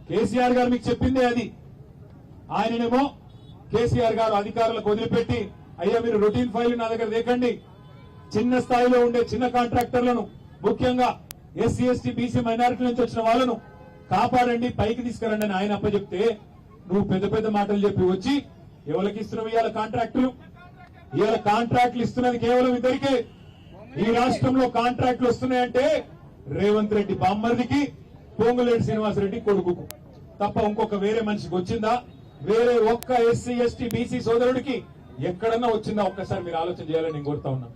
కేసీఆర్ గారు మీకు చెప్పిందే అది. ఆయననేమో కేసీఆర్ గారు అధికారులకు వదిలిపెట్టి, అయ్యా మీరు రొటీన్ ఫైల్ నా దగ్గర దేకండి, చిన్న స్థాయిలో ఉండే చిన్న కాంట్రాక్టర్లను, ముఖ్యంగా ఎస్సీ ఎస్టీ బీసీ మైనారిటీ నుంచి వచ్చిన వాళ్ళను కాపాడండి, పైకి తీసుకురండి అని ఆయన అప్పచెప్తే నువ్వు పెద్ద పెద్ద మాటలు చెప్పి వచ్చి ఎవరికి ఇస్తున్నావు ఇవాళ కాంట్రాక్టులు? ఇవాళ కాంట్రాక్టులు ఇస్తున్నది కేవలం ఇద్దరికే. ఈ రాష్ట్రంలో కాంట్రాక్టులు వస్తున్నాయంటే రేవంత్ రెడ్డి బామ్మర్దికి, పొంగులేటి శ్రీనివాసరెడ్డి కొడుకుకు తప్ప ఇంకొక వేరే మనిషికి వచ్చిందా? వేరే ఒక్క ఎస్సీ ఎస్టీ బీసీ సోదరుడికి ఎక్కడన్నా వచ్చిందా? ఒక్కసారి మీరు ఆలోచన చేయాలని నేను కోరుతా ఉన్నా.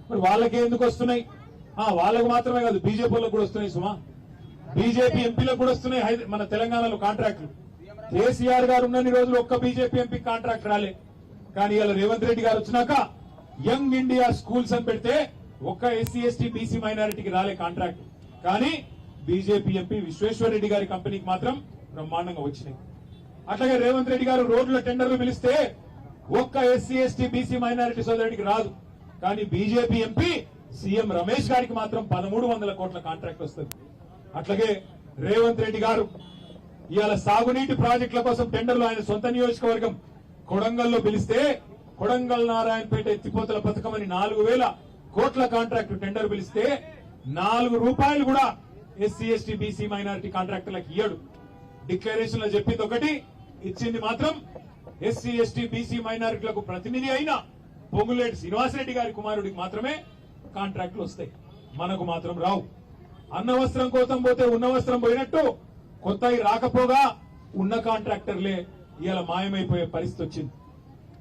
మరి వాళ్ళకే ఎందుకు వస్తున్నాయి? వాళ్ళకు మాత్రమే కాదు, బీజేపీ వాళ్ళకు కూడా వస్తున్నాయి సుమా. బీజేపీ ఎంపీలకు కూడా వస్తున్నాయి మన తెలంగాణలో కాంట్రాక్టులు. కేసీఆర్ గారు ఉన్నన్ని రోజులు ఒక్క బీజేపీ ఎంపీ కాంట్రాక్ట్ రాలే. కానీ ఇలా రేవంత్ రెడ్డి గారు వచ్చినాక యంగ్ ఇండియా స్కూల్స్ అని పెడితే ఒక్క ఎస్సీ ఎస్టీ బీసీ మైనారిటీకి రాలే కాంట్రాక్ట్. కానీ బీజేపీ ఎంపీ విశ్వేశ్వర రెడ్డి గారి కంపెనీకి మాత్రం బ్రహ్మాండంగా వచ్చినాయి. అట్లాగే రేవంత్ రెడ్డి గారు రోడ్ల టెండర్లు పిలిస్తే ఒక్క ఎస్సీ ఎస్టీ బీసీ మైనారిటీ సోదరుడికి రాదు. కానీ బీజేపీ ఎంపీ సీఎం రమేష్ గారికి మాత్రం 1300 కోట్ల కాంట్రాక్ట్ వస్తుంది. అట్లాగే రేవంత్ రెడ్డి గారు ఇవాళ సాగునీటి ప్రాజెక్టుల కోసం టెండర్లు ఆయన సొంత నియోజకవర్గం కొడంగల్లో పిలిస్తే కొడంగల్ నారాయణపేట ఎత్తిపోతల పథకం అని 4000 కోట్ల కాంట్రాక్టు టెండర్ పిలిస్తే 4 రూపాయలు కూడా ఎస్సీ ఎస్టీ బీసీ మైనారిటీ కాంట్రాక్టర్లకు ఇయ్యడు. డిక్లరేషన్ లో చెప్పింది ఒకటి, ఇచ్చింది మాత్రం ఎస్సీ ఎస్టీ బీసీ మైనారిటీలకు ప్రతినిధి అయిన పొంగులేటి శ్రీనివాసరెడ్డి గారి కుమారుడికి మాత్రమే కాంట్రాక్టులు వస్తాయి, మనకు మాత్రం రావు. అన్న వస్త్రం కోసం పోతే ఉన్న వస్త్రం పోయినట్టు కొత్తవి రాకపోగా ఉన్న కాంట్రాక్టర్లే ఇవాళ మాయమైపోయే పరిస్థితి వచ్చింది.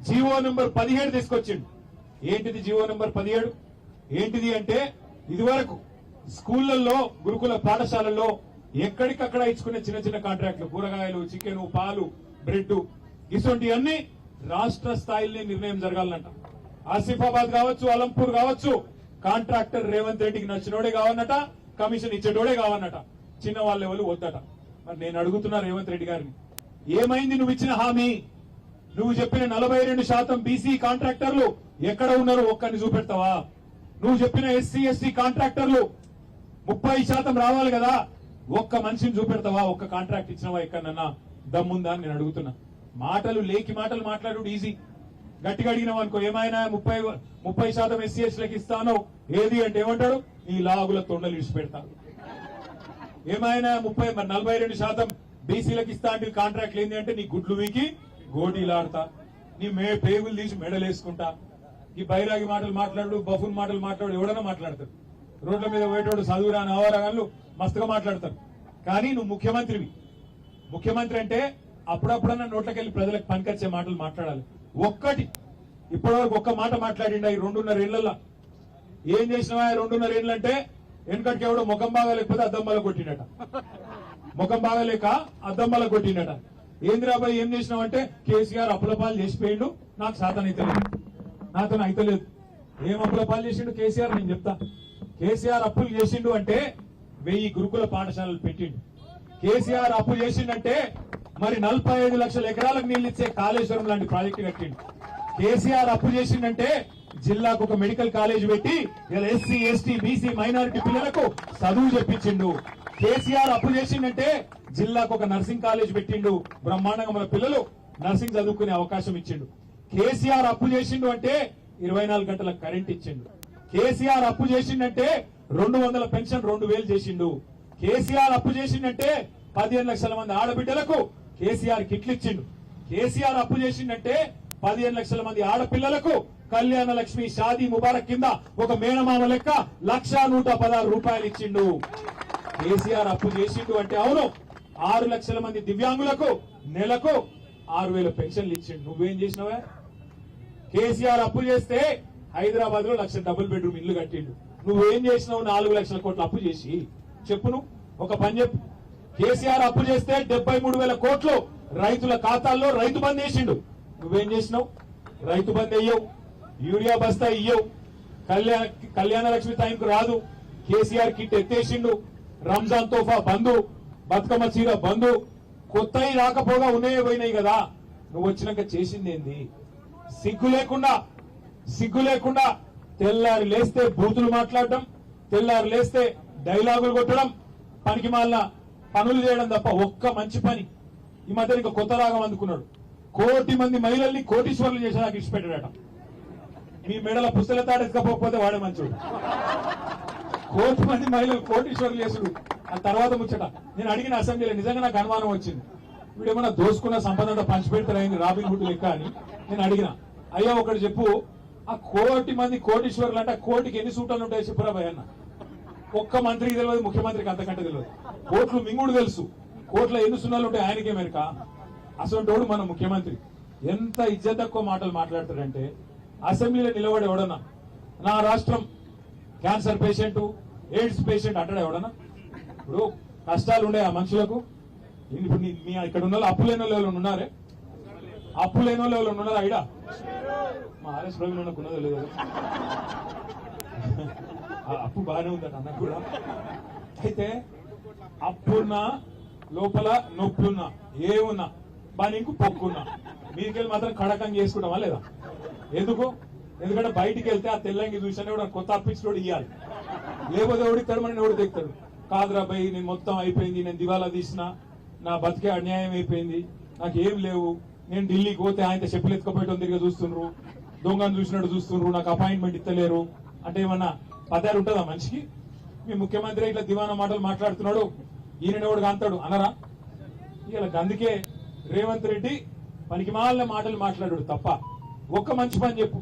జీవో నంబర్ 17 తీసుకొచ్చిండు. ఏంటిది జీవో నంబర్ 17? ఏంటిది అంటే ఇదివరకు స్కూళ్లలో గురుకుల పాఠశాలల్లో ఎక్కడికక్కడ ఇచ్చుకునే చిన్న చిన్న కాంట్రాక్టులు, కూరగాయలు, చికెన్, పాలు, బ్రెడ్, ఇటువంటివన్నీ రాష్ట్ర స్థాయిలో నిర్ణయం జరగాలంట. ఆసిఫాబాద్ కావచ్చు, అలంపూర్ కావచ్చు, కాంట్రాక్టర్ రేవంత్ రెడ్డికి నచ్చినోడే కావన్నట, కమిషన్ ఇచ్చేటోడే కావన్నట, చిన్న వాళ్ళ ఎవరు వద్దట. మరి నేను అడుగుతున్నా రేవంత్ రెడ్డి గారిని, ఏమైంది నువ్వు ఇచ్చిన హామీ? నువ్వు చెప్పిన 42% బీసీ కాంట్రాక్టర్లు ఎక్కడ ఉన్నారు? ఒక్కరిని చూపెడతావా? నువ్వు చెప్పిన ఎస్సీ ఎస్టీ కాంట్రాక్టర్లు 30% రావాలి కదా, ఒక్క మనిషిని చూపెడతావా? ఒక్క కాంట్రాక్ట్ ఇచ్చినవా ఎక్కడన్నా? దమ్ముందా అని నేను అడుగుతున్నా. మాటలు లేకి మాటలు మాట్లాడు ఈజీ, గట్టిగా అడిగినావు అనుకో ఏమైనా 30% ఎస్సీ ఎస్టీలకు ఇస్తాను ఏది అంటే ఏమంటాడు? ఈ లాగుల తొండలు ఇడిచిపెడతాను. ఏమైనా 42% బీసీలకు ఇస్తా అంటే కాంట్రాక్ట్లు ఏంది అంటే నీ గుడ్లు వీకి గోటీలాడతా, నీ పేగులు తీసి మెడలేసుకుంటా. ఈ బైరాగి మాటలు మాట్లాడు, బఫున్ మాటలు మాట్లాడు, ఎవడన్నా మాట్లాడతారు. రోడ్ల మీద పోయేటోడు చదువురాని అవరాగాళ్ళు మస్తుగా మాట్లాడతారు. కానీ నువ్వు ముఖ్యమంత్రివి. ముఖ్యమంత్రి అంటే అప్పుడప్పుడన్నా నోట్లకెళ్లి ప్రజలకు పనికొచ్చే మాటలు మాట్లాడాలి. ఒక్కటి ఇప్పటివరకు ఒక్క మాట మాట్లాడిండా ఈ 2.5 ఏళ్లలో? ఏం చేసినవా 2.5 ఏళ్ళు అంటే? వెనకటికి ఎవడో ముఖం బాగా లేకపోతే అద్దంబాల కొట్టిండట, ముఖం బాగాలేక అద్దంబాల కొట్టిండట. ఏంద్రాబాయ్ ఏం చేసినావంటే కేసీఆర్ అప్పులపాలు చేసిపోయిండు, నాకు శాతం అయితలేదు, నాతో అయితలేదు. ఏం అప్పులపాలు చేసిండు కేసీఆర్? నేను చెప్తా. కేసీఆర్ అప్పులు చేసిండు అంటే 1000 గురుకుల పాఠశాలలు పెట్టిండు. కేసీఆర్ అప్పు చేసిండంటే మరి 45 లక్షల ఎకరాలకు నీళ్లు ఇచ్చే కాళేశ్వరం లాంటి ప్రాజెక్టు కట్టిండు. కేసీఆర్ అప్పు చేసిండంటే జిల్లాకు ఒక మెడికల్ కాలేజ్ పెట్టి ఇలా ఎస్సీ ఎస్టీ బీసీ మైనారిటీ పిల్లలకు చదువు చెప్పించిండు. కేసీఆర్ అప్పు చేసిండంటే జిల్లాకు ఒక నర్సింగ్ కాలేజ్ పెట్టిండు, బ్రహ్మాండంగా మన పిల్లలు నర్సింగ్ చదువుకునే అవకాశం ఇచ్చిండు. కేసీఆర్ అప్పు చేసిండు అంటే 24 గంటల కరెంట్ ఇచ్చిండు. కేసీఆర్ అప్పు చేసిండంటే 200 పెన్షన్ 2000 చేసిండు. కేసీఆర్ అప్పు చేసిండంటే 15 లక్షల మంది ఆడబిడ్డలకు కేసీఆర్ కిట్లు ఇచ్చిండు. కేసీఆర్ అప్పు చేసిండంటే 15 లక్షల మంది ఆడపిల్లలకు కళ్యాణ లక్ష్మి షాదీ ముబారక్ కింద ఒక మేనమామ లెక్క 1,116 రూపాయలు ఇచ్చిండు. కేసీఆర్ అప్పు చేసిండు అంటే అవును, 6 లక్షల మంది దివ్యాంగులకు నెలకు 6000 పెన్షన్లు ఇచ్చిండు. నువ్వేం చేసినావా? కేసీఆర్ అప్పు చేస్తే హైదరాబాద్ లో 1,00,000 డబుల్ బెడ్రూమ్ ఇల్లు కట్టిండు. నువ్వేం చేసినావు? 4 లక్షల కోట్ల అప్పు చేసి చెప్పును, ఒక పని చెప్పు. కేసీఆర్ అప్పు చేస్తే 73,000 కోట్లు రైతుల ఖాతాల్లో రైతు బంద్ చేసిండు. నువ్వేం చేసినావు? రైతు బంద్ అయ్యవు, యూరియా బస్తా ఇయ్యవు, కళ్యాణ లక్ష్మి టైంకు రాదు, కేసీఆర్ కిట్ ఎత్తేసిండు, రంజాన్ తోఫా బంధు, బతుకమ్మ చీర బంధు, కొత్తవి రాకపోగా ఉన్నాయే పోయినాయి కదా. నువ్వు వచ్చినాక చేసింది ఏంది? సిగ్గు లేకుండా తెల్లారి లేస్తే బూతులు మాట్లాడటం, తెల్లారి లేస్తే డైలాగులు కొట్టడం, పనికి మాలిన పనులు చేయడం తప్ప ఒక్క మంచి పని ఈ మధ్య ఇంకా కొత్త రాగం అందుకున్నాడు. 1 కోటి మంది మహిళల్ని కోటీశ్వర్లు చేసేదాకా ఇచ్చిపెట్టాడట. మీ మెడల పుస్తల తాడెత్తుకపోతే వాడే మంచోడు. 1 కోటి మంది మహిళలు కోటీశ్వర్లు చేసుడు ఆ తర్వాత ముచ్చట. నేను అడిగిన అసెంబ్లీలో నిజంగా నాకు అనుమానం వచ్చింది, వీడేమన్నా దోసుకున్న సంపద పంచిపెడతారైంది రాబిన్ హుడ్ లెక్క అని. నేను అడిగిన, అయ్యా ఒకటి చెప్పు, ఆ 1 కోటి మంది కోటీశ్వర్లు అంటే ఆ కోటికి ఎన్ని సూటాలు ఉంటాయో చెప్పురా భయ్ అన్న. ఒక్క మంత్రికి తెలియదు, ముఖ్యమంత్రికి అంతకంటే తెలియదు. కోట్లు మింగుడు తెలుసు, కోట్ల ఎన్ని సున్నాలు ఉంటాయి ఆయనకే మెరక. అసలు మన ముఖ్యమంత్రి ఎంత ఇజ్జత్ తక్కువ మాటలు మాట్లాడతాడంటే, అసెంబ్లీలో నిలబడి ఎవడన్నా నా రాష్ట్రం క్యాన్సర్ పేషెంట్, ఎయిడ్స్ పేషెంట్ అంటాడు ఎవడన్నా? ఇప్పుడు కష్టాలు ఉండే ఆ మనుషులకు. ఇప్పుడు మీ ఇక్కడ ఉన్న అప్పు లేని వాళ్ళు ఎవరు ఉన్నారే? అప్పు లేని వాళ్ళు ఎవరు ఉన్నారా? ఐడా మా ఆర్ఎస్ ప్రవీణ్ ఉన్నదో లేదు, అప్పు బాగానే ఉందట అన్నకు కూడా. అయితే అప్పున్నా లోపల నొప్పున్నా ఏమున్నా బాగా ఇంకు పొక్కున్నా మీదికెళ్ళి మాత్రం కడకంగా చేసుకుంటామా లేదా? ఎందుకు? ఎందుకంటే బయటికి వెళ్తే ఆ తెల్లంగి చూసినా కూడా కొత్త అప్పించినోడు ఇవ్వాలి, లేకపోతే ఎవడిస్తాడు మన ఎవడు తెస్తాడు. కాదురా భయ్ నేను మొత్తం అయిపోయింది, నేను దివాలా తీసిన, నా బతికే అన్యాయం అయిపోయింది, నాకు ఏం లేవు, నేను ఢిల్లీకి పోతే ఆయన చెప్పులు ఎత్తుకపోయటం తిరిగి చూస్తుండ్రు, దొంగను చూసినట్టు చూస్తుండ్రు, నాకు అపాయింట్మెంట్ ఇస్తలేరు అంటే ఏమన్నా పదాలు ఉంటుందా మనిషికి? మీ ముఖ్యమంత్రి ఇట్లా దివానా మాటలు మాట్లాడుతున్నాడు, ఈయనెవడు కాంతాడు అనరా? ఇలా అందుకే రేవంత్ రెడ్డి పనికిమాలిన మాటలు మాట్లాడాడు తప్ప ఒక్క మంచి పని చెప్పు.